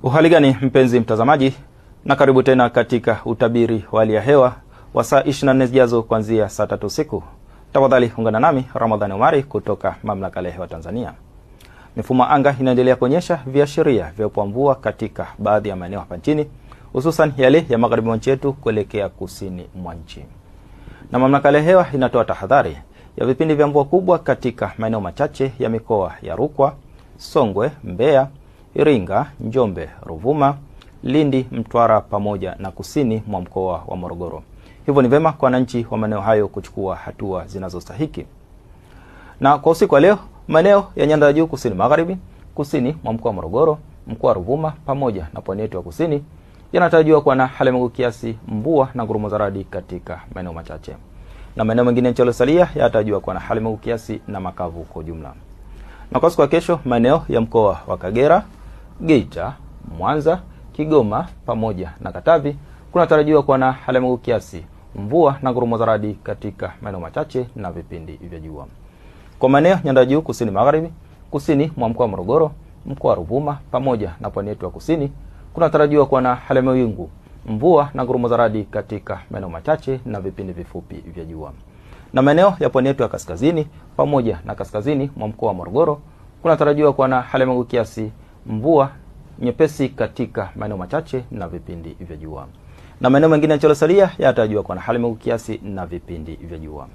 Uhali gani mpenzi mtazamaji, na karibu tena katika utabiri wa hali ya hewa wa saa 24 zijazo kuanzia saa 3 usiku. Tafadhali ungana nami Ramadhani Omari kutoka Mamlaka ya Hewa Tanzania. Mifumo anga inaendelea kuonyesha viashiria vya mvua katika baadhi ya maeneo hapa nchini, hususan yale ya magharibi mwa nchi yetu kuelekea kusini mwa nchi. Na Mamlaka ya Hewa inatoa tahadhari ya vipindi vya mvua kubwa katika maeneo machache ya mikoa ya Rukwa, Songwe, Mbeya, Iringa, Njombe, Ruvuma, Lindi, Mtwara pamoja na kusini mwa mkoa wa Morogoro. Hivyo ni vema kwa wananchi wa maeneo hayo kuchukua hatua zinazostahiki. Na kwa usiku wa leo, maeneo ya nyanda ya juu kusini magharibi, kusini mwa mkoa wa Morogoro, mkoa wa Ruvuma pamoja na pwani yetu ya kusini yanatarajiwa kuwa na hali ya mawingu kiasi, mvua na ngurumo za radi katika maeneo machache. Na maeneo mengine nchi yaliyosalia yanatarajiwa kuwa na hali ya mawingu kiasi na makavu kwa jumla. Na kwa siku ya kesho, maeneo ya mkoa wa Kagera, Geita, Mwanza, Kigoma pamoja na Katavi kunatarajiwa kuwa na hali ya mawingu kiasi, mvua na ngurumo za radi katika maeneo machache na vipindi vya jua. Kwa maeneo nyanda juu kusini magharibi, kusini mwa mkoa wa Morogoro, mkoa wa Ruvuma pamoja na pwani yetu ya kusini kunatarajiwa kuwa na hali ya mawingu, mvua na ngurumo za radi katika maeneo machache na vipindi vifupi vya jua. Na maeneo ya pwani yetu ya kaskazini pamoja na kaskazini mwa mkoa wa Morogoro kunatarajiwa kuwa na hali ya mawingu kiasi, mvua nyepesi katika maeneo machache na vipindi vya jua. Na maeneo mengine yaliyosalia yanatarajiwa kuwa na hali ya mawingu kiasi na vipindi vya jua.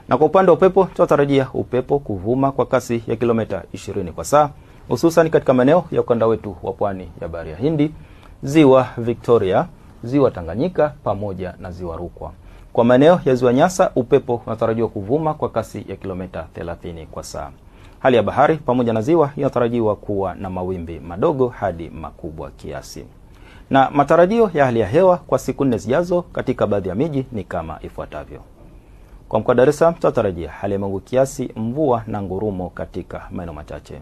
Na kwa upande wa upepo, tunatarajia upepo kuvuma kwa kasi ya kilomita 20 kwa saa, hususan katika maeneo ya ukanda wetu wa pwani ya Bahari ya Hindi, Ziwa Victoria, Ziwa Tanganyika pamoja na Ziwa Rukwa. Kwa maeneo ya Ziwa Nyasa, upepo unatarajiwa kuvuma kwa kasi ya kilomita 30 kwa saa. Hali ya bahari pamoja na ziwa inatarajiwa kuwa na mawimbi madogo hadi makubwa kiasi. Na matarajio ya hali ya hewa kwa siku 4 zijazo katika baadhi ya miji ni kama ifuatavyo. Kwa mkoa wa Dar es Salaam tunatarajia hali ya mawingu kiasi, mvua na ngurumo katika maeneo machache.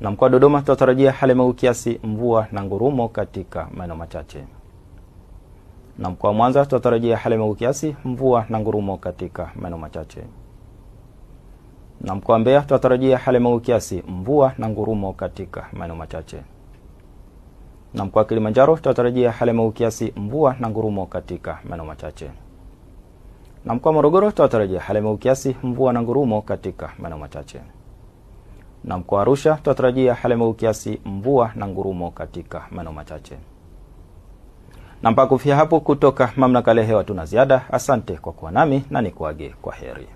Na mkoa wa Dodoma tunatarajia hali ya mawingu kiasi, mvua na ngurumo katika maeneo machache. Na mkoa wa Mwanza tunatarajia hali ya mawingu kiasi, mvua na ngurumo katika maeneo machache. Na mkoa wa Mbeya tunatarajia hali ya mawingu kiasi, mvua na ngurumo katika maeneo machache. Na mkoa wa Kilimanjaro tunatarajia hali ya mawingu kiasi, mvua na ngurumo katika maeneo machache. Na mkoa wa Morogoro tunatarajia hali ya mawingu kiasi, mvua na ngurumo katika maeneo machache. Na mkoa wa Arusha tunatarajia hali ya mawingu kiasi, mvua na ngurumo katika maeneo machache. Na mpaka kufikia hapo, kutoka Mamlaka ya Hewa tuna ziada. Asante kwa kuwa nami na nikuage kwa heri.